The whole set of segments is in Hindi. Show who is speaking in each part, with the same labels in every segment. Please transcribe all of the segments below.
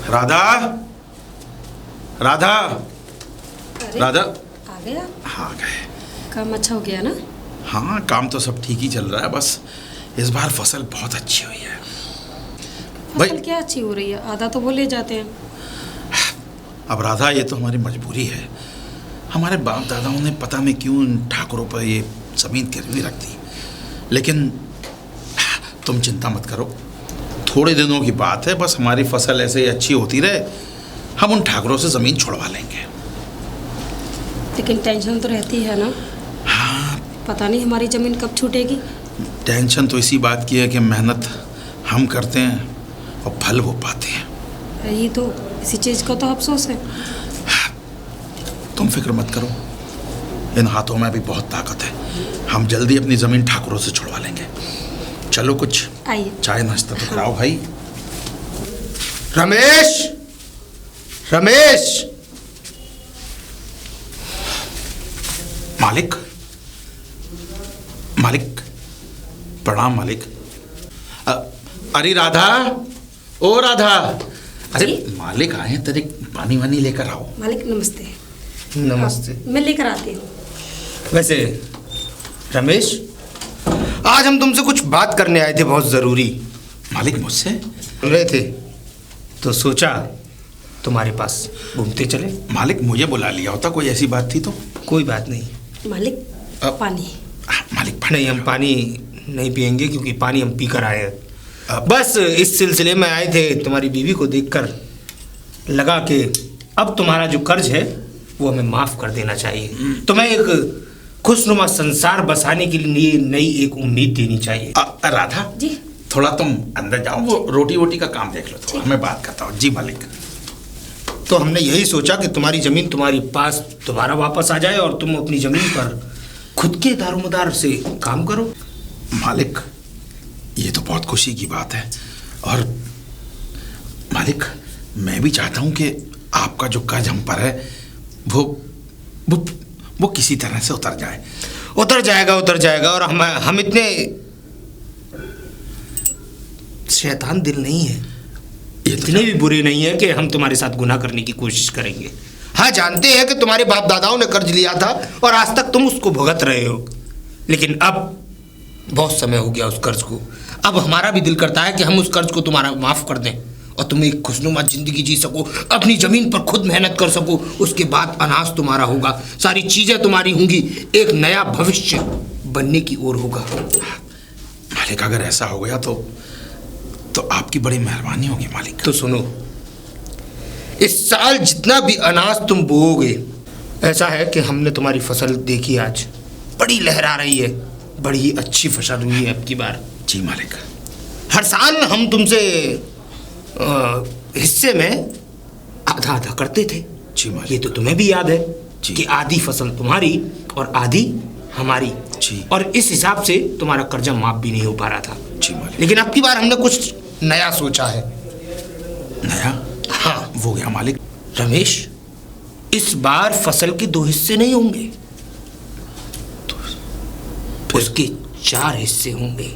Speaker 1: राधा, राधा, राधा।
Speaker 2: आ गया?
Speaker 1: हाँ आ गए।
Speaker 2: काम अच्छा हो गया ना?
Speaker 1: हाँ काम तो सब ठीक ही चल रहा है, बस इस बार फसल बहुत अच्छी हुई है।
Speaker 2: फसल क्या अच्छी हो रही है? आधा तो वो ले जाते हैं।
Speaker 1: अब राधा ये तो हमारी मजबूरी है। हमारे बाप दादाओं ने पता नहीं क्यों इन ठाकुरों पर ये ज़मीन गिरवी रख दी, लेकिन तुम चिंता मत करो, थोड़े दिनों की बात है, बस हमारी फसल ऐसे ही अच्छी होती रहे, हम उन ठाकुरों से ज़मीन छुड़वा लेंगे।
Speaker 2: लेकिन टेंशन तो रहती है ना?
Speaker 1: हाँ
Speaker 2: पता नहीं हमारी ज़मीन कब छूटेगी।
Speaker 1: टेंशन तो इसी बात की है कि मेहनत हम करते हैं और फल वो पाते हैं।
Speaker 2: यही तो, इसी चीज़ का तो अफसोस है।
Speaker 1: तुम फिक्र मत करो, इन हाथों में भी बहुत ताकत है, हम जल्दी अपनी ज़मीन ठाकुरों से छुड़वा लेंगे। चलो कुछ
Speaker 2: आइए
Speaker 1: चाय नाश्ता तो कराओ भाई।
Speaker 3: रमेश, रमेश।
Speaker 1: मालिक, मालिक प्रणाम मालिक। अरे राधा, ओ राधा। अरे मालिक आए हैं, तेरे पानी वानी लेकर आओ।
Speaker 2: मालिक नमस्ते।
Speaker 3: नमस्ते।
Speaker 2: मैं लेकर आती हूँ।
Speaker 3: वैसे रमेश, आज हम तुमसे कुछ बात करने आए थे, बहुत ज़रूरी।
Speaker 1: मालिक मुझसे?
Speaker 3: सुन रहे थे तो सोचा तुम्हारे पास घूमते चले।
Speaker 1: मालिक मुझे बुला लिया होता, कोई ऐसी बात थी तो।
Speaker 3: कोई बात नहीं।
Speaker 2: मालिक पानी।
Speaker 1: मालिक
Speaker 3: नहीं, हम पानी नहीं पियेंगे क्योंकि पानी हम पी कर आए हैं। बस इस सिलसिले में आए थे, तुम्हारी बीवी को देखकर लगा कि अब तुम्हारा जो कर्ज है वो हमें माफ़ कर देना चाहिए। तुम्हें एक खुशनुमा संसार बसाने के लिए नई एक उम्मीद देनी चाहिए।
Speaker 1: राधा
Speaker 2: जी
Speaker 1: थोड़ा तुम अंदर जाओ, वो रोटी वोटी का काम देख लो, तो मैं बात करता हूँ। जी मालिक।
Speaker 3: तो हमने यही सोचा कि तुम्हारी ज़मीन तुम्हारे पास दोबारा वापस आ जाए और तुम अपनी ज़मीन पर खुद के दारोमदार से काम करो।
Speaker 1: मालिक ये तो बहुत खुशी की बात है, और मालिक मैं भी चाहता हूँ कि आपका जो कर्ज हम पर है वो किसी तरह से उतर जाए।
Speaker 3: उतर जाएगा। और हम इतने शैतान दिल नहीं है, इतने भी बुरे नहीं है कि हम तुम्हारे साथ गुनाह करने की कोशिश करेंगे। हाँ, जानते हैं कि तुम्हारे बाप दादाओं ने कर्ज लिया था और आज तक तुम उसको भुगत रहे हो, लेकिन अब बहुत समय हो गया उस कर्ज को। अब हमारा भी दिल करता है कि हम उस कर्ज को तुम्हारा माफ़ कर दें और तुम एक खुशनुमा जिंदगी जी सको, अपनी ज़मीन पर खुद मेहनत कर सको। उसके बाद अनाज तुम्हारा होगा, सारी चीज़ें तुम्हारी होंगी, एक नया भविष्य बनने की ओर होगा।
Speaker 1: मालिक अगर ऐसा हो गया तो आपकी बड़ी मेहरबानी होगी मालिक।
Speaker 3: तो सुनो, इस साल जितना भी अनाज तुम बोओगे, ऐसा है कि हमने तुम्हारी फसल देखी, आज बड़ी लहरा रही है, बड़ी ही अच्छी फसल हुई है अब की बार।
Speaker 1: जी मालिक।
Speaker 3: हर साल हम तुमसे हिस्से में आधा आधा करते थे।
Speaker 1: जी मालिक।
Speaker 3: ये तो तुम्हें भी याद है
Speaker 1: जी।
Speaker 3: कि आधी फसल तुम्हारी और आधी हमारी।
Speaker 1: जी।
Speaker 3: और इस हिसाब से तुम्हारा कर्जा माफ भी नहीं हो पा रहा था।
Speaker 1: जी मालिक।
Speaker 3: लेकिन अब की बार हमने कुछ नया सोचा है।
Speaker 1: नया?
Speaker 3: हाँ,
Speaker 1: वो क्या मालिक?
Speaker 3: रमेश, इस बार फसल के 2 हिस्से नहीं होंगे, उसके 4 हिस्से होंगे।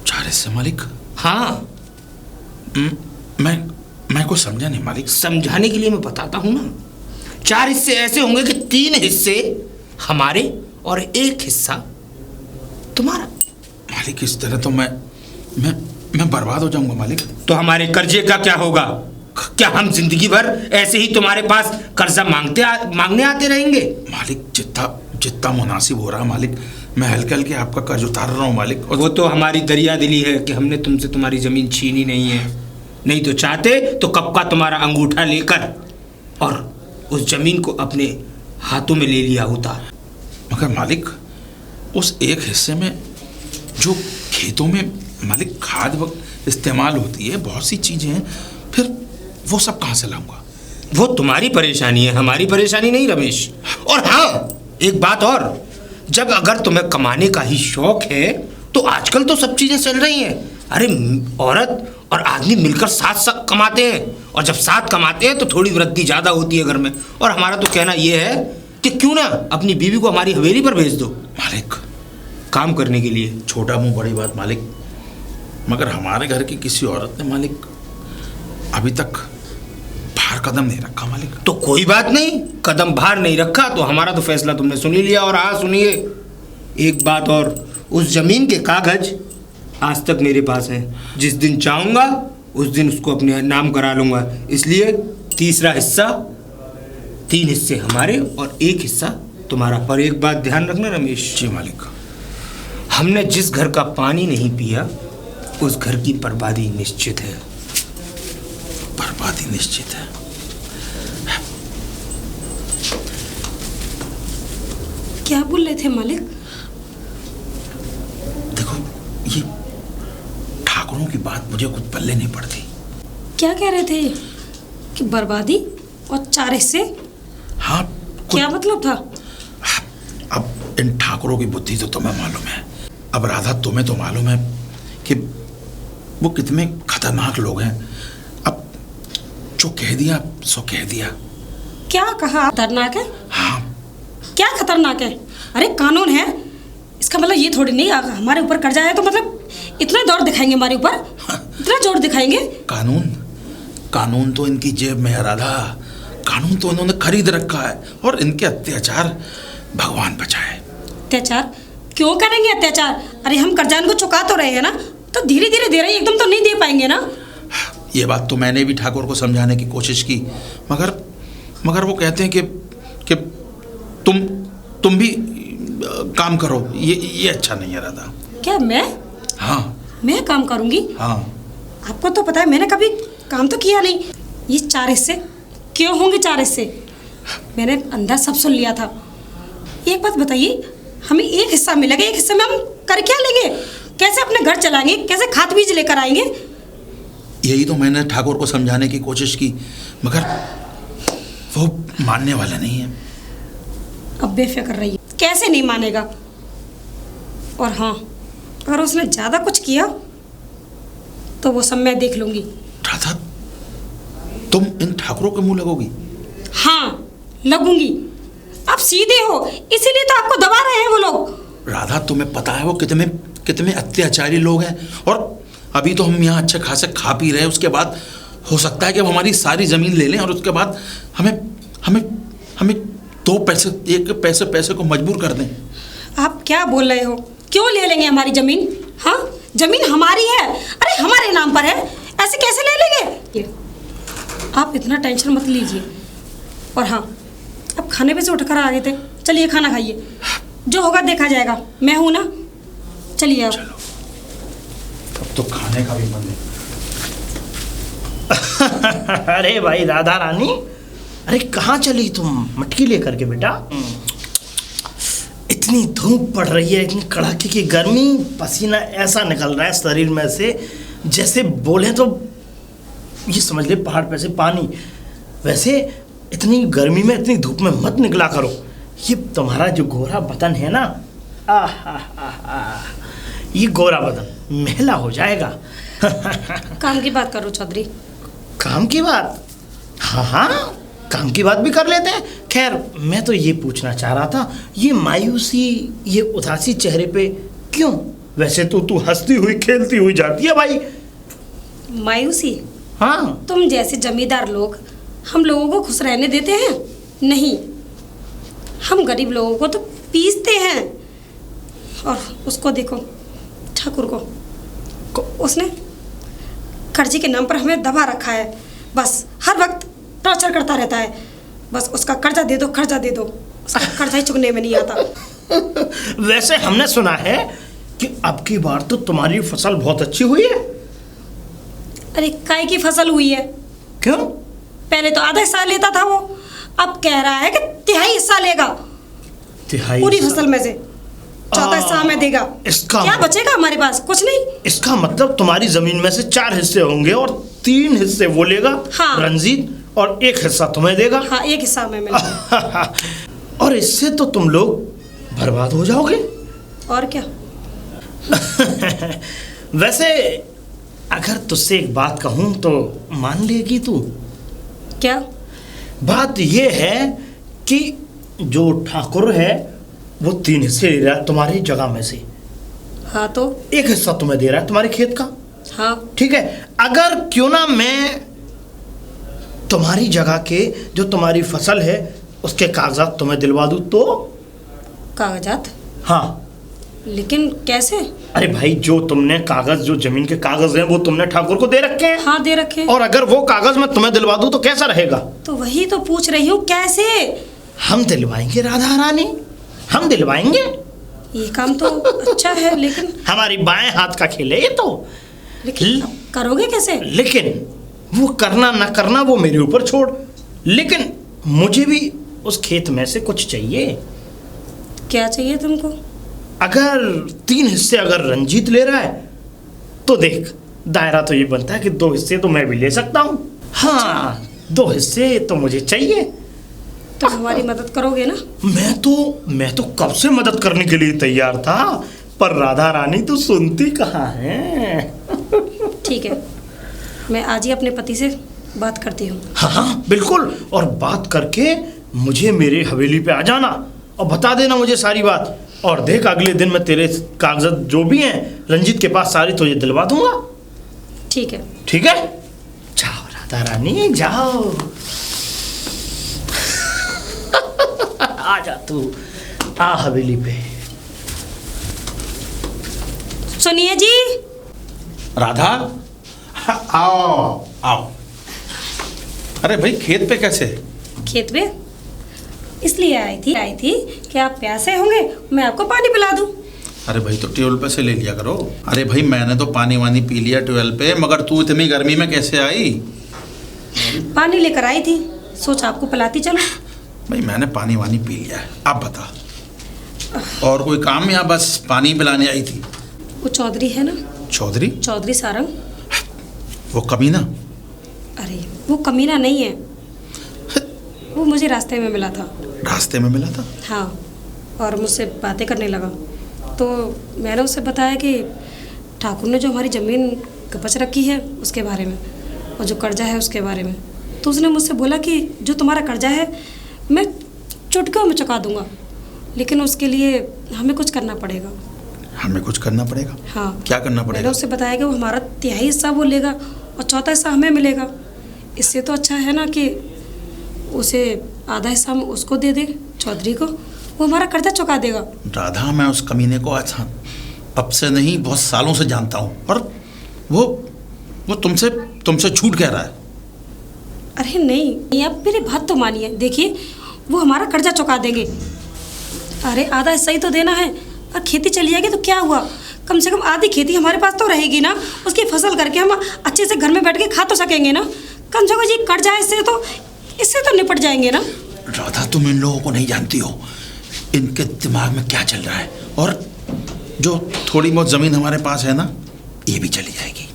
Speaker 1: 4 हिस्से मालिक?
Speaker 3: हाँ।
Speaker 1: मैं कुछ समझा नहीं मालिक।
Speaker 3: समझाने के लिए मैं बताता हूँ ना। 4 हिस्से ऐसे होंगे कि 3 हिस्से हमारे और 1 हिस्सा तुम्हारा।
Speaker 1: मालिक इस तरह तो मैं बर्बाद हो जाऊंगा मालिक।
Speaker 3: तो हमारे कर्जे का क्या होगा? क्या हम जिंदगी भर ऐसे ही तुम्हारे पास कर्जा मांगने आते रहेंगे?
Speaker 1: मालिक जितना मुनासिब हो रहा है मालिक, मैं हल्के हल्के आपका कर्ज उतार रहा हूँ मालिक।
Speaker 3: वो तो हमारी दरिया दिली है कि हमने तुमसे तुम्हारी ज़मीन छीनी नहीं है, नहीं तो चाहते तो कब का तुम्हारा अंगूठा लेकर और उस ज़मीन को अपने हाथों में ले लिया होता।
Speaker 1: मगर मालिक उस 1 हिस्से में जो खेतों में मालिक खाद इस्तेमाल होती है, बहुत सी चीज़ें हैं, फिर वो सब कहाँ से लाऊंगा?
Speaker 3: वो तुम्हारी परेशानी है, हमारी परेशानी नहीं रमेश। और हाँ, एक बात और, जब अगर तुम्हें कमाने का ही शौक है तो आजकल तो सब चीज़ें चल रही हैं। अरे औरत और आदमी मिलकर साथ कमाते हैं, और जब साथ कमाते हैं तो थोड़ी वृद्धि ज़्यादा होती है घर में। और हमारा तो कहना ये है कि क्यों ना अपनी बीवी को हमारी हवेली पर भेज दो
Speaker 1: मालिक
Speaker 3: काम करने के लिए।
Speaker 1: छोटा मुंह बड़ी बात मालिक, मगर हमारे घर की किसी औरत ने मालिक अभी तक बाहर कदम नहीं रखा मालिक।
Speaker 3: तो कोई बात नहीं, कदम बाहर नहीं रखा तो हमारा तो फैसला तुमने सुन ही लिया। और हाँ सुनिए, एक बात और, उस जमीन के कागज आज तक मेरे पास हैं। जिस दिन चाहूंगा उस दिन उसको अपने नाम करा लूंगा। इसलिए तीसरा हिस्सा, 3 हिस्से हमारे और 1 हिस्सा तुम्हारा। पर एक बात ध्यान रखना रमेश।
Speaker 1: जी मालिक।
Speaker 3: हमने जिस घर का पानी नहीं पिया उस घर की बर्बादी निश्चित है।
Speaker 1: बर्बादी निश्चित है।
Speaker 2: क्या बोल रहे थे मालिक?
Speaker 1: देखो, ये ठाकुरों की बात मुझे कुछ पल्ले नहीं पड़ती।
Speaker 2: क्या कह रहे थे कि बर्बादी और 4 हिस्से?
Speaker 1: हाँ,
Speaker 2: क्या मतलब था?
Speaker 1: अब इन ठाकुरों की बुद्धि तो तुम्हें मालूम है। अब राधा, तुम्हें तो मालूम है कि वो कितने खतरनाक लोग हैं। अब जो कह दिया सो कह दिया।
Speaker 2: क्या कहा? खतरनाक है?
Speaker 1: हाँ।
Speaker 2: क्या खतरनाक है? अरे कानून है, इसका मतलब ये थोड़ी नहीं हमारे ऊपर कर्जा है तो मतलब इतना जोर दिखाएंगे हमारे ऊपर, इतना जोर दिखाएंगे।
Speaker 1: कानून तो इनकी जेब में है राधा। कानून तो इन्होंने खरीद रखा है और इनके अत्याचार भगवान बचाए।
Speaker 2: अत्याचार क्यों करेंगे अत्याचार? अरे हम कर्जा इनको चुका तो रहे हैं ना, तो धीरे धीरे दे रहे हैं, एकदम तो नहीं दे पाएंगे ना।
Speaker 1: ये बात तो मैंने भी ठाकुर को समझाने की कोशिश की, मगर वो कहते हैं कि तुम भी काम करो। ये अच्छा नहीं है राधा।
Speaker 2: क्या मैं?
Speaker 1: हाँ,
Speaker 2: मैं काम करूंगी?
Speaker 1: हाँ।
Speaker 2: आपको तो पता है मैंने कभी काम तो किया नहीं। ये 4 हिस्से क्यों होंगे? 4 हिस्से मैंने अंदर सब सुन लिया था। एक बात बताइए, हमें 1 हिस्सा मिलेगा, 1 हिस्से में हम कर क्या लेंगे? कैसे अपने घर चलाएंगे? कैसे खाद बीज लेकर आएंगे?
Speaker 1: यही तो मैंने ठाकुर को समझाने की कोशिश की, मगर वो मानने वाला नहीं है।
Speaker 2: अब बेफिक्र रहिए, कैसे नहीं मानेगा। और हाँ, अगर उसने ज़्यादा कुछ किया तो वो सब मैं देख लूंगी।
Speaker 1: राधा, तुम इन ठाकुरों के मुंह लगोगी?
Speaker 2: हाँ लगूंगी। आप सीधे हो, इसीलिए तो आपको दबा रहे हैं वो लोग।
Speaker 1: राधा, तुम्हें पता है वो कितने अत्याचारी लोग हैं। और अभी तो हम यहाँ अच्छे खासे खा पी रहे हैं, उसके बाद हो सकता है कि वो हमारी सारी ज़मीन ले लें और उसके बाद हमें 2 पैसे को मजबूर कर दें।
Speaker 2: आप क्या बोल रहे हो? क्यों ले लेंगे हमारी ज़मीन? हाँ, ज़मीन हमारी है, अरे हमारे नाम पर है, ऐसे कैसे ले लेंगे? आप इतना टेंशन मत लीजिए। और हाँ, अब खाने पे से उठकर आ गए थे, चलिए खाना खाइए, जो होगा देखा जाएगा। मैं हूं ना, चलिए आओ।
Speaker 1: चलो, अब तो खाने का भी मन है।
Speaker 4: अरे भाई राधा रानी, अरे कहाँ चली तुम मटकी लेकर के बेटा? इतनी धूप पड़ रही है, इतनी कड़ाके की गर्मी, पसीना ऐसा निकल रहा है शरीर में से जैसे बोले तो ये समझ ले पहाड़ पे से पानी। वैसे इतनी गर्मी में इतनी धूप में मत निकला करो। ये तुम्हारा जो गोरा बदन है ना, ये गोरा बदन मैला हो जाएगा।
Speaker 2: काम की बात करो चौधरी।
Speaker 4: काम की बात? हाँ, काम की बात भी कर लेते हैं। खैर, मैं तो ये पूछना चाह रहा था, ये मायूसी, ये उदासी चेहरे पे क्यों? वैसे तो तू हंसती हुई खेलती हुई जाती है भाई।
Speaker 2: मायूसी?
Speaker 4: हाँ,
Speaker 2: तुम जैसे जमींदार लोग हम लोगों को खुश रहने देते हैं? नहीं, हम गरीब लोगों को तो पीसते हैं। और उसको देखो, ठाकुर को उसने कर्जे के नाम पर हमें दबा रखा है। बस हर वक्त टॉर्चर करता रहता है। बस उसका कर्जा दे दो, कर्जा दे दो, उसका कर्जा ही चुकने में नहीं आता।
Speaker 4: वैसे हमने सुना है कि अब की बार तो तुम्हारी फसल बहुत अच्छी हुई है।
Speaker 2: अरे काय की फसल हुई है?
Speaker 4: क्यों?
Speaker 2: पहले तो आधा हिस्सा लेता था वो, अब कह रहा है कि 1/3 हिस्सा लेगा।
Speaker 4: तिहाई
Speaker 2: पूरी फसल में से 1/4 हिस्सा हमें देगा।
Speaker 4: इसका
Speaker 2: क्या बचेगा हमारे पास? कुछ नहीं।
Speaker 4: इसका मतलब तुम्हारी जमीन में से 4 हिस्से होंगे और 3 हिस्से वो लेगा,
Speaker 2: हाँ।
Speaker 4: रंजीत, और 1 हिस्सा तुम्हें देगा।
Speaker 2: हाँ, 1 हिस्सा हमें मिलेगा।
Speaker 4: और इससे तो तुम लोग बर्बाद हो जाओगे।
Speaker 2: और क्या?
Speaker 4: वैसे अगर तुझसे एक बात कहूं तो मान लेगी तू?
Speaker 2: क्या
Speaker 4: बात ये है कि जो ठाकुर है वो 3 हिस्से ले रहा है तुम्हारी जगह में से।
Speaker 2: हाँ तो
Speaker 4: 1 हिस्सा तुम्हें दे रहा है तुम्हारे खेत का।
Speaker 2: हाँ,
Speaker 4: ठीक है, अगर क्यों ना मैं तुम्हारी जगह के जो तुम्हारी फसल है उसके कागजात तुम्हें दिलवा दूँ तो?
Speaker 2: कागजात?
Speaker 4: हाँ।
Speaker 2: लेकिन कैसे?
Speaker 4: अरे भाई, जो तुमने कागज, जो जमीन के कागज हैं वो तुमने ठाकुर को दे रखे हैं।
Speaker 2: हाँ, दे रखे हैं।
Speaker 4: और अगर वो कागज मैं तुम्हें दिलवा दूँ तो कैसा रहेगा?
Speaker 2: तो वही तो पूछ रही हूँ, कैसे?
Speaker 4: हम दिलवाएंगे राधा रानी, हम दिलवाएंगे।
Speaker 2: ये काम तो अच्छा है, लेकिन
Speaker 4: हमारी बाएं हाथ का खेल है ये तो।
Speaker 2: लेकिन अब करोगे कैसे?
Speaker 4: लेकिन वो करना ना करना वो मेरे ऊपर छोड़, लेकिन मुझे भी उस खेत में से कुछ चाहिए।
Speaker 2: क्या चाहिए तुमको?
Speaker 4: अगर 3 हिस्से अगर रंजीत ले रहा है तो देख, दायरा तो ये बनता है कि 2 हिस्से तो मैं भी ले सकता हूँ। हाँ, 2 हिस्से तो मुझे चाहिए।
Speaker 2: तो हमारी मदद करोगे ना?
Speaker 4: मैं तो कब से मदद करने के लिए तैयार था, पर राधा रानी तो सुनती कहाँ है।
Speaker 2: ठीक है, मैं आज ही अपने पति से बात करती हूँ।
Speaker 4: हाँ हाँ बिल्कुल, और बात करके मुझे मेरे हवेली पे आ जाना और बता देना मुझे सारी बात। और देख, अगले दिन मैं तेरे कागजात जो भी हैं रंजीत के पास सारी तुझे दिलवा दूंगा।
Speaker 2: ठीक है।
Speaker 4: ठीक है, जाओ राधा रानी जाओ। आ जा तू, आ हवेली पे।
Speaker 2: सुनिए जी।
Speaker 1: राधा, आओ आओ। अरे भाई, खेत पे कैसे?
Speaker 2: खेत पे इसलिए आई थी कि आप प्यासे होंगे, मैं आपको पानी पिला दूं।
Speaker 1: अरे भाई, तो ट्यूबवेल पे से ले लिया करो। अरे भाई, मैंने तो पानी वानी पी लिया ट्यूबवेल पे, मगर तू इतनी गर्मी में कैसे आई?
Speaker 2: पानी लेकर आई थी, सोचा आपको पिलाती चलो।
Speaker 1: भाई, मैंने पानी वानी पी लिया है, आप बता, और कोई काम या बस पानी पिलाने आई थी?
Speaker 2: वो चौधरी है ना,
Speaker 1: चौधरी
Speaker 2: सारंग,
Speaker 1: वो कमीना?
Speaker 2: अरे वो कमीना नहीं है, वो मुझे रास्ते में मिला था।
Speaker 1: रास्ते में मिला था?
Speaker 2: हाँ, और मुझसे बातें करने लगा, तो मैंने उससे बताया कि ठाकुर ने जो हमारी ज़मीन कपच रखी है उसके बारे में, और जो कर्जा है उसके बारे में। तो उसने मुझसे बोला कि जो तुम्हारा कर्जा है मैं चुटकियों में चुका दूंगा, लेकिन उसके लिए हमें कुछ करना पड़ेगा।
Speaker 1: हमें कुछ करना पड़ेगा?
Speaker 2: हाँ।
Speaker 1: क्या करना पड़ेगा?
Speaker 2: मैंने उससे बताया कि वो हमारा 1/3 हिस्सा वो लेगा और 1/4 हिस्सा हमें मिलेगा। इससे तो अच्छा है ना कि उसे आधा हिस्सा हम उसको दे दे, चौधरी को, वो हमारा कर्जा चुका देगा।
Speaker 1: राधा, मैं उस कमीने को अच्छा अब से नहीं, बहुत सालों से जानता हूँ, और वो तुमसे झूठ कह रहा है।
Speaker 2: अरे नहीं, आप मेरी बात तो मानिए। देखिए, वो हमारा कर्जा चुका देंगे। अरे आधा हिस्सा ही तो देना है, और खेती चली जाएगी तो क्या हुआ, कम से कम आधी खेती हमारे पास तो रहेगी ना, उसकी फसल करके हम अच्छे से घर में बैठ के खा तो सकेंगे ना। कम से कम ये कर्जा है, इससे तो निपट जाएंगे ना।
Speaker 1: राधा, तुम इन लोगों को नहीं जानती हो, इनके दिमाग में क्या चल रहा है। और जो थोड़ी बहुत ज़मीन हमारे पास है ना, ये भी चली जाएगी।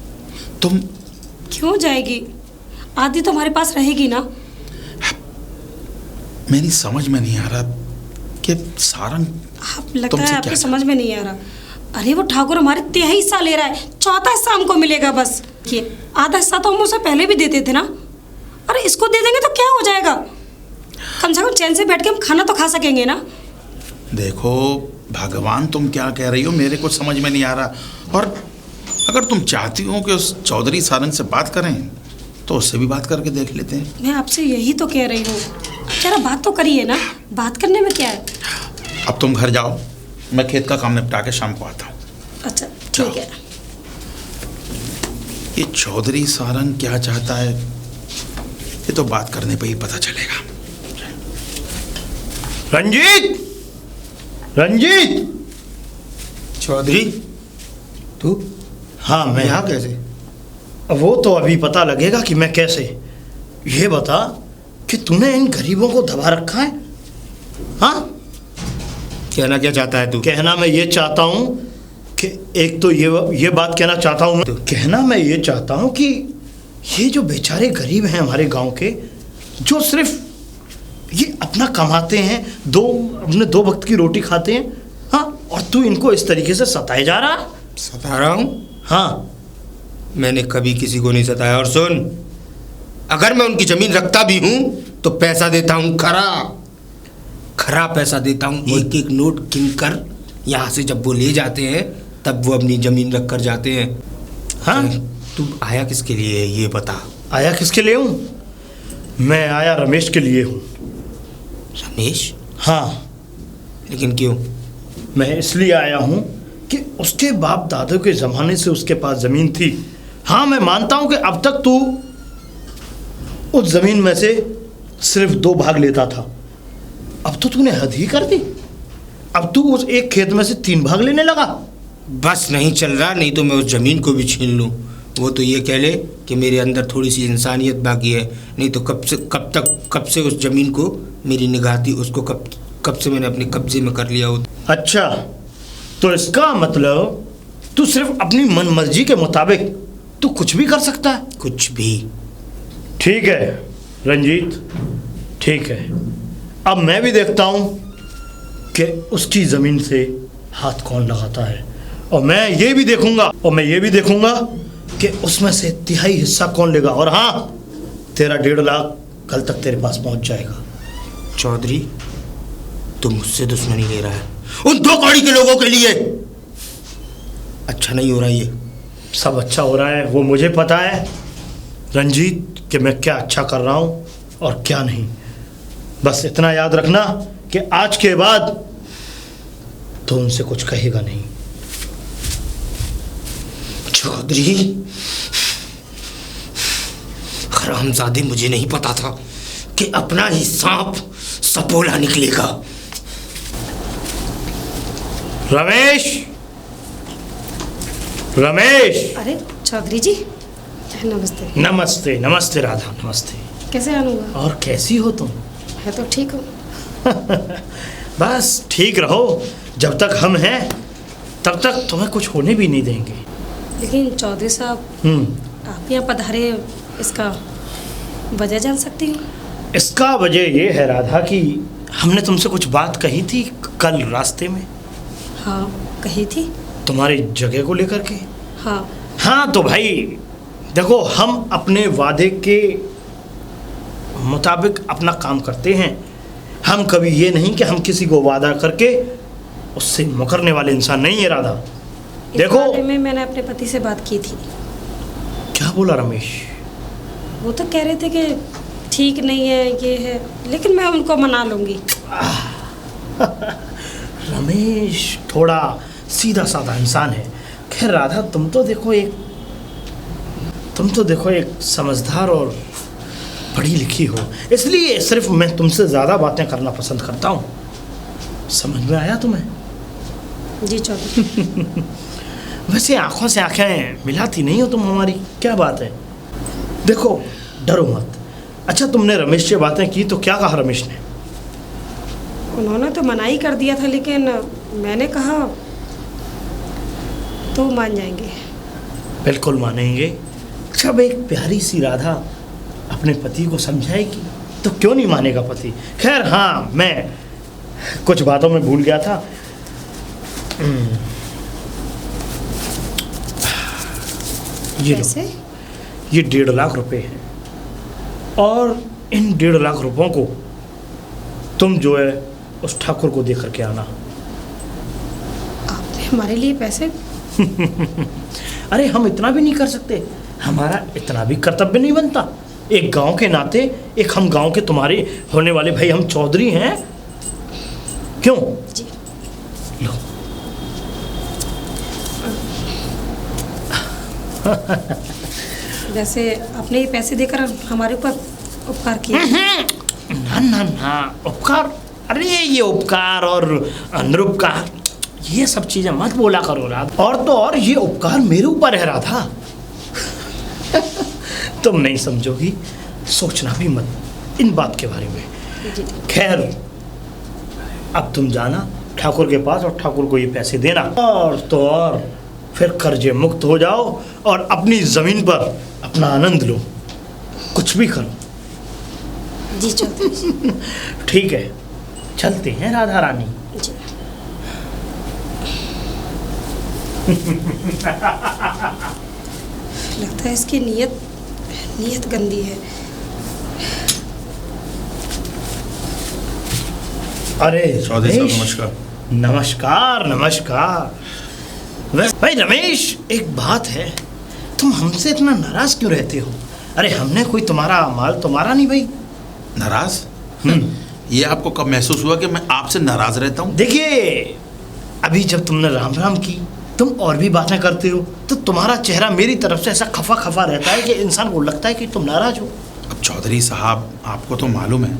Speaker 1: तुम
Speaker 2: क्यों जाएगी? आधी तो हमारे पास रहेगी ना।
Speaker 1: मेरी समझ में नहीं आ रहा कि सारंग
Speaker 2: आप लगता है आपकी समझ में नहीं आ रहा। अरे वो ठाकुर हमारे 1/3 हिस्सा ले रहा है, 1/4 हिस्सा हमको मिलेगा बस। ये आधा हिस्सा तो हम उसे पहले भी देते थे ना। अरे इसको दे देंगे तो क्या हो जाएगा, कम से कम चैन से बैठ के हम खाना तो खा सकेंगे ना।
Speaker 1: देखो भगवान, तुम क्या कह रही हो, मेरे को समझ में नहीं आ रहा। और अगर तुम चाहती हो कि उस चौधरी सारंग से बात करें तो उससे भी बात करके देख लेते हैं।
Speaker 2: मैं आपसे यही तो कह रही हूँ, जरा बात तो करिए ना, बात करने में क्या है।
Speaker 1: अब तुम घर जाओ, मैं खेत का काम निपटा के शाम को आता हूँ।
Speaker 2: अच्छा ठीक है।
Speaker 1: ये चौधरी सारंग क्या चाहता है, ये तो बात करने पे ही पता चलेगा।
Speaker 3: रंजीत चौधरी, तू?
Speaker 4: हाँ, मैं
Speaker 3: यहाँ कैसे?
Speaker 4: वो तो अभी पता लगेगा कि मैं कैसे। ये बता कि तूने इन गरीबों को दबा रखा है। हाँ,
Speaker 3: कहना क्या चाहता है तू?
Speaker 4: कहना मैं ये चाहता हूँ कि एक तो ये बात कहना चाहता हूँ, कहना मैं ये चाहता हूँ कि ये जो बेचारे गरीब हैं हमारे गांव के, जो सिर्फ ये अपना कमाते हैं, अपने 2 वक्त की रोटी खाते हैं, हाँ, और तू इनको इस तरीके से सताए जा रहा।
Speaker 3: सता रहा हूँ?
Speaker 4: हाँ,
Speaker 3: मैंने कभी किसी को नहीं सताया। और सुन, अगर मैं उनकी जमीन रखता भी हूँ तो पैसा देता हूँ, खरा पैसा देता हूँ। एक एक नोट गिन कर यहाँ से जब वो ले जाते हैं तब वो अपनी जमीन रख कर जाते हैं।
Speaker 4: हाँ,
Speaker 3: तू आया किसके लिए ये बता।
Speaker 4: आया किसके लिए हूँ? मैं आया रमेश के लिए हूँ।
Speaker 3: रमेश?
Speaker 4: हाँ,
Speaker 3: लेकिन क्यों?
Speaker 4: मैं इसलिए आया हूँ कि उसके बाप दादों के ज़माने से उसके पास ज़मीन थी। हाँ, मैं मानता हूँ कि अब तक तू उस ज़मीन में से सिर्फ 2 भाग लेता था। अब तो तूने हद ही कर दी। अब तू उस एक खेत में से 3 भाग लेने लगा।
Speaker 3: बस नहीं चल रहा, नहीं तो मैं उस ज़मीन को भी छीन लूँ। वो तो ये कह ले कि मेरे अंदर थोड़ी सी इंसानियत बाकी है, नहीं तो कब से उस ज़मीन को मेरी निगाह थी, उसको कब से मैंने अपने कब्जे में कर लिया हो।
Speaker 4: अच्छा, तो इसका मतलब तू सिर्फ अपनी मन मर्जी के मुताबिक तू कुछ भी कर सकता है?
Speaker 3: कुछ भी।
Speaker 4: ठीक है रंजीत, ठीक है। अब मैं भी देखता हूँ कि उसकी ज़मीन से हाथ कौन लगाता है, और मैं ये भी देखूंगा कि उसमें से 1/3 हिस्सा कौन लेगा। और हाँ, तेरा 1.5 लाख कल तक तेरे पास पहुँच जाएगा।
Speaker 3: चौधरी, तू मुझसे दुश्मनी ले रहा है उन 2 कौड़ी के लोगों के लिए। अच्छा नहीं हो रहा ये।
Speaker 4: सब अच्छा हो रहा है, वो मुझे पता है रंजीत कि मैं क्या अच्छा कर रहा हूँ और क्या नहीं। बस इतना याद रखना कि आज के बाद तो उनसे कुछ कहेगा नहीं।
Speaker 3: चौधरी, हरामजादे, मुझे नहीं पता था कि अपना ही सांप सपोला निकलेगा।
Speaker 4: रमेश!
Speaker 2: अरे चौधरी जी, नमस्ते।
Speaker 4: नमस्ते नमस्ते राधा, नमस्ते।
Speaker 2: कैसे आना हुआ?
Speaker 4: और कैसी हो तुम?
Speaker 2: मैं तो ठीक हूँ।
Speaker 4: बस ठीक रहो, जब तक हम हैं तब तक तुम्हें कुछ होने भी नहीं देंगे।
Speaker 2: लेकिन चौधरी साहब, आप यहाँ पधारे, इसका वजह जान सकती हूँ?
Speaker 4: इसका वजह ये है राधा कि हमने तुमसे कुछ बात कही थी कल रास्ते में।
Speaker 2: हाँ, कही थी।
Speaker 4: तुम्हारी जगह को लेकर के।
Speaker 2: हाँ,
Speaker 4: तो भाई देखो, हम अपने वादे के मुताबिक अपना काम करते हैं। हम कभी ये नहीं कि हम किसी को वादा करके उससे मुकरने वाले इंसान नहीं है राधा।
Speaker 2: देखो, इस बारे में मैंने अपने पति से बात की थी।
Speaker 4: क्या बोला रमेश?
Speaker 2: वो तो कह रहे थे कि ठीक नहीं है, ये है, लेकिन मैं उनको मना लूंगी।
Speaker 4: रमेश थोड़ा सीधा साधा इंसान है। खैर राधा, तुम तो देखो एक समझदार और पढ़ी लिखी हो, इसलिए सिर्फ मैं तुमसे ज़्यादा बातें करना पसंद करता हूँ। समझ में आया तुम्हें?
Speaker 2: जी चौधरी।
Speaker 4: वैसे आंखों से आंखें मिलाती नहीं हो तुम हमारी, क्या बात है? देखो, डरो मत। अच्छा, तुमने रमेश से बातें की तो क्या कहा रमेश ने?
Speaker 2: उन्होंने तो मना ही कर दिया था, लेकिन मैंने कहा तो मान जाएंगे।
Speaker 4: बिल्कुल मानेंगे। जब एक प्यारी सी राधा अपने पति को समझाएगी तो क्यों नहीं मानेगा पति। खैर हाँ, मैं कुछ बातों में भूल गया था। ये ये 1.5 लाख रुपए हैं, और इन 1.5 लाख रुपयों को तुम जो है उस ठाकुर को दे करके आना।
Speaker 2: आपने हमारे लिए पैसे?
Speaker 4: अरे हम इतना भी नहीं कर सकते, हमारा इतना भी कर्तव्य नहीं बनता। एक गांव के नाते, एक हम गांव के तुम्हारे होने वाले भाई, हम चौधरी हैं। क्यों?
Speaker 2: जी।
Speaker 4: लो।
Speaker 2: वैसे आपने ये पैसे देकर हमारे ऊपर उपकार किया?
Speaker 4: ना, उपकार? अरे ये उपकार और अनुपकार, ये सब चीजें मत बोला करो राधा। और तो और ये उपकार मेरे ऊपर है राधा। तुम नहीं समझोगी, सोचना भी मत इन बात के बारे में। खैर, अब तुम जाना ठाकुर के पास और ठाकुर को ये पैसे देना, और तो और फिर कर्जे मुक्त हो जाओ और अपनी जमीन पर अपना आनंद लो, कुछ भी करो।
Speaker 2: जी चौधरी।
Speaker 4: ठीक है, चलते हैं राधा रानी।
Speaker 2: जी। लगता है इसकी नीयत गंदी है।
Speaker 4: अरे
Speaker 1: चौधरी साहब नमस्कार।
Speaker 4: नमस्कार नमस्कार। भाई रमेश, एक बात है, तुम हमसे इतना नाराज क्यों रहते हो? अरे हमने कोई तुम्हारा माल तो मारा नहीं भाई।
Speaker 1: नाराज? ये आपको कब महसूस हुआ कि मैं आपसे नाराज रहता हूँ?
Speaker 4: देखिए, अभी जब तुमने राम राम की, तुम और भी बातें करते हो, तो तुम्हारा चेहरा मेरी तरफ से ऐसा खफा खफा रहता है कि इंसान को लगता है कि तुम नाराज हो।
Speaker 1: अब चौधरी साहब, आपको तो मालूम है,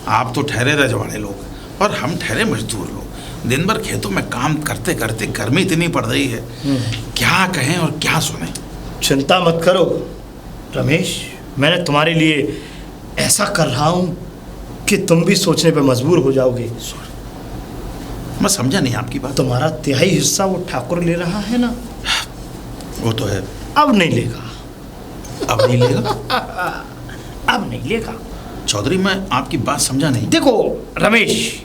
Speaker 1: आप तो ठहरे रजवाड़े लोग और हम ठहरे मजदूर लोग। दिन भर खेतों में काम करते करते गर्मी इतनी पड़ रही है, क्या कहें और क्या सुने।
Speaker 4: चिंता मत करो रमेश, मैंने तुम्हारे लिए ऐसा कर रहा हूँ कि तुम भी सोचने पे मजबूर हो जाओगे।
Speaker 1: मैं समझा नहीं आपकी बात।
Speaker 4: तुम्हारा तिहाई हिस्सा वो ठाकुर ले रहा है ना?
Speaker 1: वो तो है।
Speaker 4: अब नहीं लेगा।
Speaker 1: अब नहीं लेगा?
Speaker 4: अब नहीं लेगा।
Speaker 1: चौधरी, मैं आपकी बात समझा नहीं।
Speaker 4: देखो रमेश,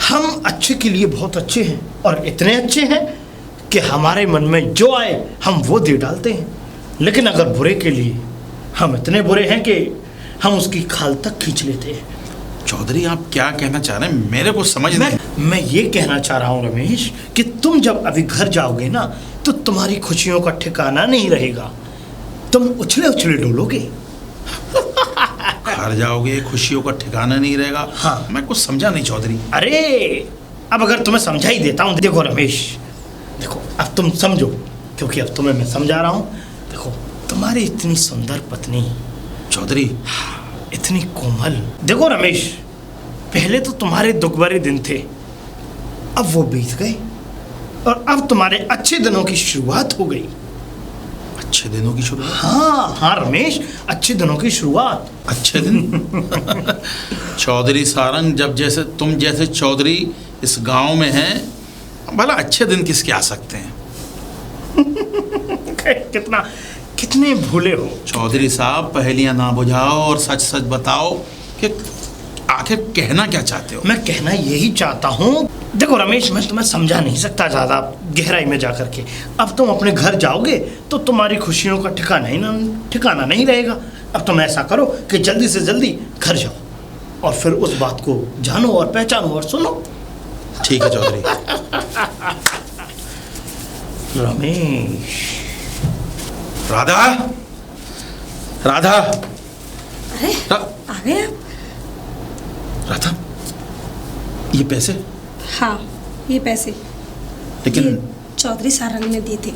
Speaker 4: हम अच्छे के लिए बहुत अच्छे हैं और इतने अच्छे हैं कि हमारे मन में जो आए हम वो दे डालते हैं, लेकिन अगर बुरे के लिए हम इतने बुरे हैं कि हम उसकी खाल तक खींच लेते हैं।
Speaker 1: चौधरी, आप क्या कहना चाह रहे हैं? मेरे को समझ नहीं।
Speaker 4: मैं ये कहना चाह रहा हूँ रमेश कि तुम जब अभी घर जाओगे ना, तो तुम्हारी खुशियों का ठिकाना नहीं रहेगा, तुम उछले उछले डोलोगे।
Speaker 1: घर जाओगे, खुशियों का ठिकाना नहीं रहेगा?
Speaker 4: हाँ।
Speaker 1: मैं कुछ समझा नहीं चौधरी।
Speaker 4: अरे अब अगर तुम्हें समझा ही देता हूँ। देखो रमेश, देखो अब तुम समझो, क्योंकि अब तुम्हें मैं समझा रहा हूँ। देखो, तुम्हारी इतनी सुंदर पत्नी
Speaker 1: चौधरी,
Speaker 4: इतनी कोमल। देखो रमेश, पहले तो तुम्हारे दुख भरे दिन थे, अब वो बीत गए और अब तुम्हारे अच्छे दिनों की शुरुआत हो गई।
Speaker 1: अच्छे दिनों की शुरुआत?
Speaker 4: हाँ हाँ रमेश, अच्छे दिनों की शुरुआत।
Speaker 1: अच्छे दिन? चौधरी सारंग, जब जैसे तुम जैसे चौधरी इस गांव में हैं, भला अच्छे दिन किसके आ सकते हैं?
Speaker 4: कितने भूले हो
Speaker 1: चौधरी साहब, पहेलियां ना बुझाओ और सच सच बताओ कि आखिर कहना क्या चाहते हो?
Speaker 4: मैं कहना यही चाहता हूँ। देखो रमेश, मैं तुम्हें समझा नहीं सकता ज़्यादा गहराई में जाकर के। अब तुम अपने घर जाओगे तो तुम्हारी खुशियों का ठिकाना नहीं रहेगा। अब तुम ऐसा करो कि जल्दी से जल्दी घर जाओ और फिर उस बात को जानो और पहचानो और सुनो।
Speaker 1: ठीक है चौधरी।
Speaker 4: रमेश।
Speaker 1: राधा, राधा,
Speaker 2: अरे आ गए आप?
Speaker 1: राधा, ये पैसे?
Speaker 2: हाँ, ये पैसे
Speaker 1: लेकिन
Speaker 2: ये चौधरी सारंग ने दिए थे।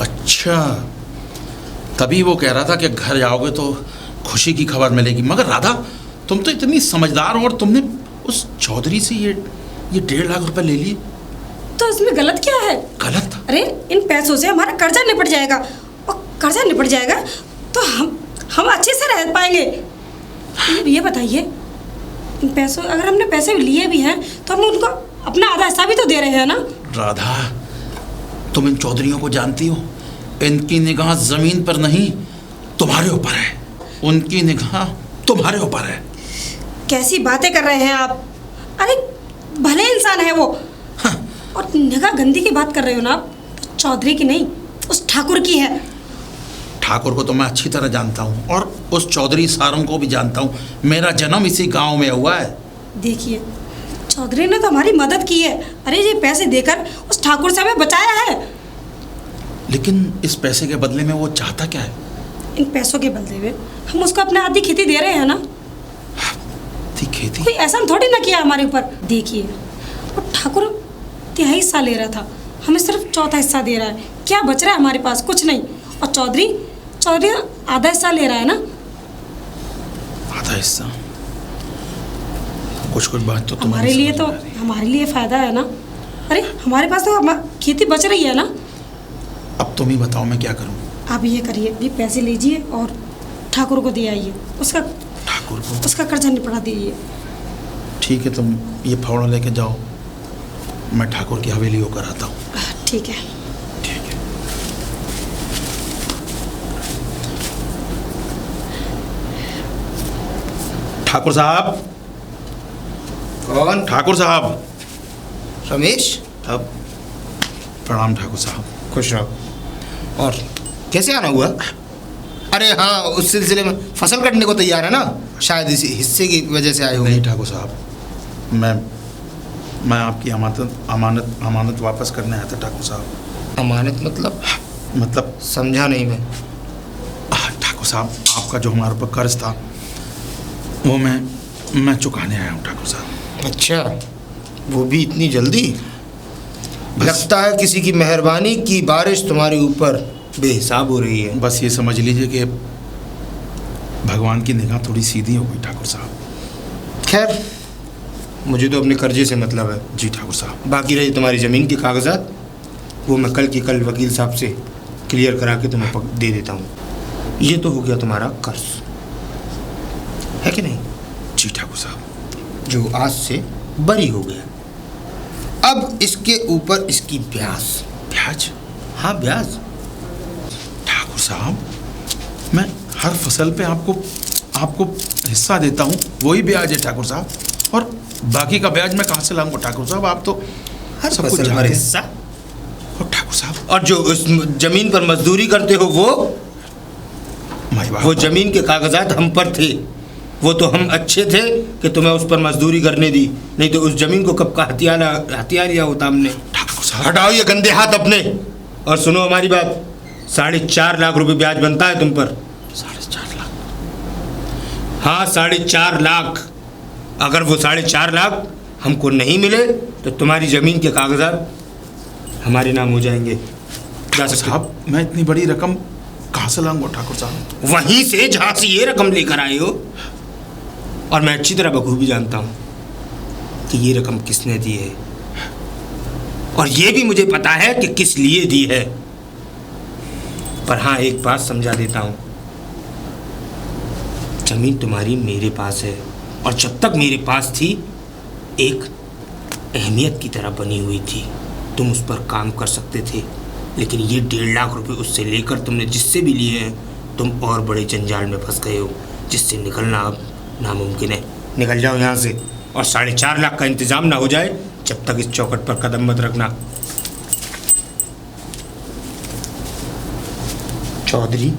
Speaker 1: अच्छा, तभी वो कह रहा था कि घर जाओगे तो खुशी की खबर मिलेगी। मगर राधा, तुम तो इतनी समझदार हो और तुमने उस चौधरी से ये 1.5 लाख रुपए ले लिए।
Speaker 2: तो इसमें गलत क्या है?
Speaker 1: गलत?
Speaker 2: अरे इन पैसों से हमारा कर्जा निपट जाएगा, और कर्जा निपट जाएगा तो हम अच्छे से रह पाएंगे। ये बताइए, इन पैसों, अगर हमने पैसे लिए भी हैं तो हम उनको अपना आधा हिस्सा भी तो दे रहे हैं ना?
Speaker 1: राधा, तुम इन चौधरियों को जानती हो, इनकी निगाह जमीन पर नहीं तुम्हारे ऊपर है। उनकी निगाह तुम्हारे ऊपर है।
Speaker 2: कैसी बातें कर रहे हैं आप? अरे भले इंसान है वो।
Speaker 1: हाँ।
Speaker 2: और निगाह गंदी की बात कर रहे हो ना आप, तो चौधरी की नहीं, उस ठाकुर की है।
Speaker 1: ठाकुर को तो मैं अच्छी तरह जानता हूँ और उस चौधरी सारंग को भी जानता हूँ। मेरा जन्म इसी गांव में हुआ है।
Speaker 2: देखिए, चौधरी ने तो हमारी मदद की है। अरे ये पैसे देकर उस ठाकुर से हमें बचाया है।
Speaker 1: लेकिन इस पैसे के बदले में वो चाहता क्या है?
Speaker 2: इन पैसों के बदले में हम उसको अपना आधी खेती दे रहे हैं ना।
Speaker 1: थी खेती?
Speaker 2: कोई एहसान थोड़ी ना किया हमारे ऊपर। देखिए, वो ठाकुर 3/4 हिस्सा ले रहा था, हमें सिर्फ 1/4 हिस्सा दे रहा है। क्या बच रहा है हमारे पास? कुछ नहीं। और चौधरी आधा हिस्सा ले रहा है ना।
Speaker 1: आधा हिस्सा? कुछ बात तो
Speaker 2: हमारे लिए तो हमारे लिए फ़ायदा है ना। अरे हमारे पास तो खेती बच रही है ना।
Speaker 1: अब तुम ही बताओ मैं क्या करूं?
Speaker 2: आप ये करिए, ये पैसे लीजिए और ठाकुर को दे आइए।
Speaker 1: ठाकुर को?
Speaker 2: उसका कर्जा निपटा दीजिए।
Speaker 1: ठीक है, तुम ये फावड़ा लेके जाओ, मैं ठाकुर की हवेली होकर आता हूँ।
Speaker 2: ठीक है।
Speaker 1: ठीक है। ठाकुर साहब।
Speaker 3: कौन?
Speaker 1: ठाकुर साहब।
Speaker 3: रमेश।
Speaker 1: अब प्रणाम ठाकुर साहब।
Speaker 3: खुश रहो। और कैसे आना हुआ? अरे हाँ, उस सिलसिले में फसल कटने को तैयार है ना, शायद इसी हिस्से की वजह से आए हो।
Speaker 1: नहीं ठाकुर साहब, मैं आपकी अमानत वापस करने आया था ठाकुर साहब।
Speaker 3: अमानत मतलब?
Speaker 1: मतलब
Speaker 3: समझा नहीं मैं।
Speaker 1: ठाकुर साहब, आपका जो हमारे ऊपर कर्ज था वो मैं चुकाने आया हूँ ठाकुर साहब।
Speaker 3: अच्छा, वो भी इतनी जल्दी?
Speaker 1: बस।
Speaker 3: लगता है किसी की मेहरबानी की बारिश तुम्हारे ऊपर बेहिसाब हो रही है।
Speaker 1: बस ये समझ लीजिए कि भगवान की निगाह थोड़ी सीधी हो गई ठाकुर साहब।
Speaker 3: खैर, मुझे तो अपने कर्जे से मतलब है।
Speaker 1: जी ठाकुर साहब।
Speaker 3: बाकी रही तुम्हारी ज़मीन के कागजात, वो मैं कल की कल वकील साहब से क्लियर करा के तुम्हें दे देता हूँ। ये तो हो गया तुम्हारा कर्ज, है कि नहीं?
Speaker 1: जी ठाकुर साहब।
Speaker 3: जो आज से बरी हो गया। अब इसके ऊपर इसकी ब्याज।
Speaker 1: ब्याज?
Speaker 3: हाँ, ब्याज।
Speaker 1: ठाकुर साहब, मैं हर फसल पे आपको हिस्सा देता हूँ, वही ब्याज है ठाकुर साहब। और बाकी का ब्याज मैं कहाँ से लाऊंगा ठाकुर साहब? आप तो
Speaker 3: हर
Speaker 1: सब कुछ
Speaker 3: फसल
Speaker 1: जानते
Speaker 3: पर
Speaker 1: हैं।
Speaker 3: हिस्सा।
Speaker 1: और ठाकुर साहब,
Speaker 3: और जो उस जमीन पर मजदूरी करते हो
Speaker 1: माई बाप,
Speaker 3: वो जमीन के कागजात हम पर थे। वो तो हम अच्छे थे कि तुम्हें उस पर मजदूरी करने दी, नहीं तो उस जमीन को कब का हथियार लिया होता हमने।
Speaker 1: ठाकुर साहब,
Speaker 3: हटाओ ये गंदे हाथ अपने, और सुनो हमारी बात। 4.5 लाख रुपए ब्याज बनता है तुम पर।
Speaker 1: 4.5 लाख?
Speaker 3: हाँ, 4.5 लाख। अगर वो 4.5 लाख हमको नहीं मिले तो तुम्हारी जमीन के कागजात हमारे नाम हो जाएंगे। जा सकते हो।
Speaker 1: साहब, मैं इतनी बड़ी रकम कहाँ से लाऊंगा ठाकुर साहब?
Speaker 3: वहीं से जहाँ से ये रकम लेकर आए हो। और मैं अच्छी तरह बखूबी जानता हूँ कि ये रकम किसने दी है, और ये भी मुझे पता है कि किस लिए दी है। पर हाँ, एक बात समझा देता हूँ, जमीन तुम्हारी मेरे पास है, और जब तक मेरे पास थी एक अहमियत की तरह बनी हुई थी। तुम उस पर काम कर सकते थे, लेकिन ये 1.5 लाख रुपए उससे लेकर तुमने जिससे भी लिए हैं, तुम और बड़े जंजाल में फंस गए हो, जिससे निकलना अब नामुमकिन है। निकल जाओ यहाँ से, और 4.5 लाख का इंतजाम ना हो जाए जब तक इस चौखट पर कदम मत रखना। चौधरी,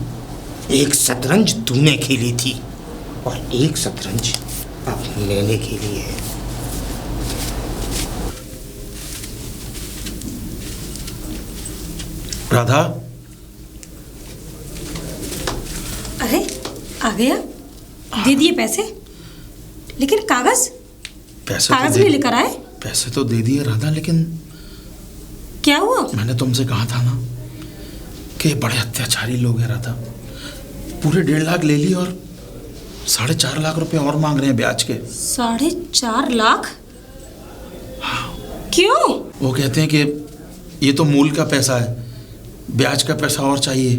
Speaker 3: एक शतरंज तूने खेली थी और एक शतरंज अब मैंने खेली है।
Speaker 1: राधा,
Speaker 2: अरे आ गया, दे दिए पैसे, लेकिन कागज
Speaker 1: पैसे
Speaker 2: नहीं लेकर आए।
Speaker 1: पैसे तो दे दिए राधा, लेकिन
Speaker 2: क्या हुआ?
Speaker 1: मैंने तुमसे कहा था ना कि बड़े अत्याचारी लोग हैं राधा। पूरे 1.5 लाख ले ली और 4.5 लाख रुपए और मांग रहे हैं ब्याज के।
Speaker 2: 4.5 लाख? क्यों?
Speaker 1: वो कहते हैं कि ये तो मूल का पैसा है, ब्याज का पैसा और चाहिए,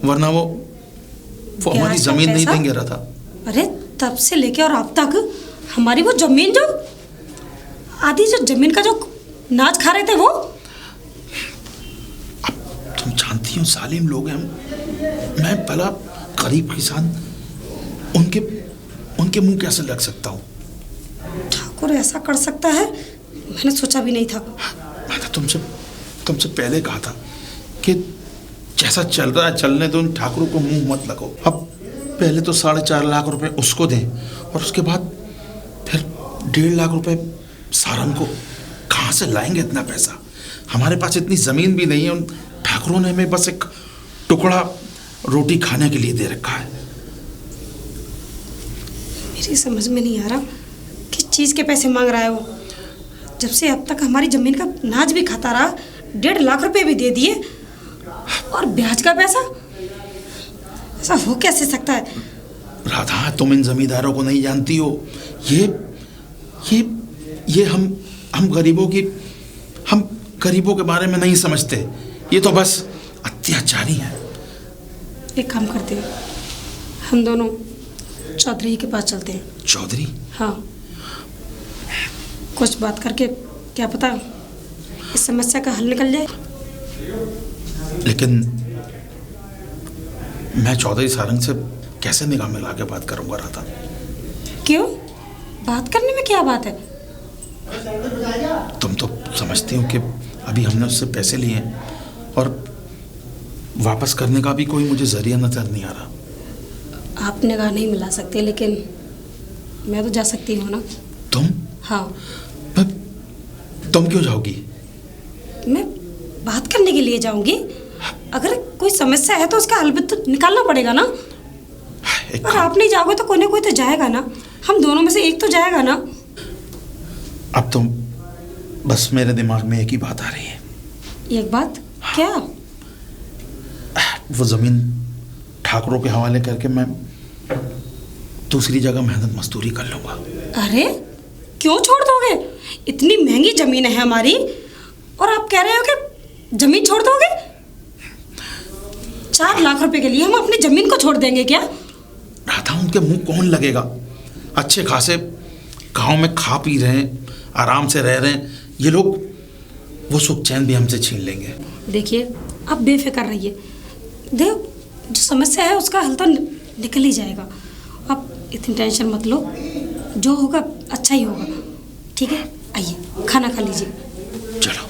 Speaker 1: वरना वो हमारी
Speaker 2: ब्याज का
Speaker 1: जमीन नहीं
Speaker 2: पैसा?
Speaker 1: देंगे राधा।
Speaker 2: अरे तब से लेके और अब तक हमारी वो जमीन, जो आधी जो जमीन का जो नाच खा रहे थे, वो
Speaker 1: तुम जानती हो सालिम लोग हैं, मैं भला गरीब किसान, उनके मुंह कैसे लग सकता हूँ?
Speaker 2: ठाकुर ऐसा कर सकता है, मैंने सोचा भी नहीं था।
Speaker 1: मैंने तुमसे पहले कहा था कि जैसा चल रहा है चलने दो, उन ठाकुरों को मुंह मत लगो। अब पहले तो 4.5 लाख रुपए उसको दें, और उसके बाद फिर 1.5 लाख रुपए सारंग को। कहाँ से लाएंगे इतना पैसा? हमारे पास इतनी ज़मीन भी नहीं है। उन ठाकुरों ने हमें बस एक टुकड़ा रोटी खाने के लिए दे रखा है।
Speaker 2: मेरी समझ में नहीं आ रहा किस चीज़ के पैसे मांग रहा है वो। जब से अब तक हमारी ज़मीन का नाज भी खाता रहा, 1.5 लाख रुपए भी दे दिए, और ब्याज का पैसा? ऐसा हो कैसे सकता है?
Speaker 1: राधा, तुम इन जमींदारों को नहीं जानती हो। ये हम गरीबों के बारे में नहीं समझते। ये तो बस अत्याचारी हैं।
Speaker 2: एक काम करते हैं, हम दोनों चौधरी के पास चलते हैं।
Speaker 1: चौधरी?
Speaker 2: हाँ, कुछ बात करके क्या पता इस समस्या का हल निकल जाए।
Speaker 1: लेकिन मैं चौधरी सारंग से कैसे निगाह मिला के बात करूंगा राधा?
Speaker 2: क्यों? बात करने में क्या बात है?
Speaker 1: तुम तो समझती हो कि अभी हमने उससे पैसे लिए हैं, और वापस करने का भी कोई मुझे जरिया नजर नहीं आ रहा।
Speaker 2: आप निगाह नहीं मिला सकते, लेकिन मैं तो जा सकती हूँ ना।
Speaker 1: तुम?
Speaker 2: हाँ।
Speaker 1: तुम क्यों जाओगी?
Speaker 2: मैं बात करने के लिए जाऊंगी। अगर कोई समस्या है तो उसका हल भी तो निकालना पड़ेगा ना। और आप नहीं जाओगे तो कोई ना कोई तो जाएगा ना। हम दोनों में से एक तो जाएगा ना।
Speaker 1: अब तो बस मेरे दिमाग में एक ही बात आ रही है।
Speaker 2: एक बात? क्या?
Speaker 1: वो ज़मीन ठाकुरों के हवाले करके मैं दूसरी जगह मेहनत मजदूरी कर लूँगा।
Speaker 2: अरे क्यों छोड़ दोगे? इतनी महंगी ज़मीन है हमारी और आप कह रहे हो कि ज़मीन छोड़ दोगे? 4 लाख रुपए के लिए हम अपनी ज़मीन को छोड़ देंगे क्या?
Speaker 1: राधा, उनके मुंह कौन लगेगा? अच्छे खासे गांव में खा पी रहे हैं, आराम से रह रहे हैं, ये लोग वो सुख चैन भी हमसे छीन लेंगे।
Speaker 2: देखिए आप बेफिक्र रहिए, जो समस्या है उसका हल तो निकल ही जाएगा। आप इतनी टेंशन मत लो, जो होगा अच्छा ही होगा। ठीक है, आइए खाना खा लीजिए।
Speaker 1: चलो।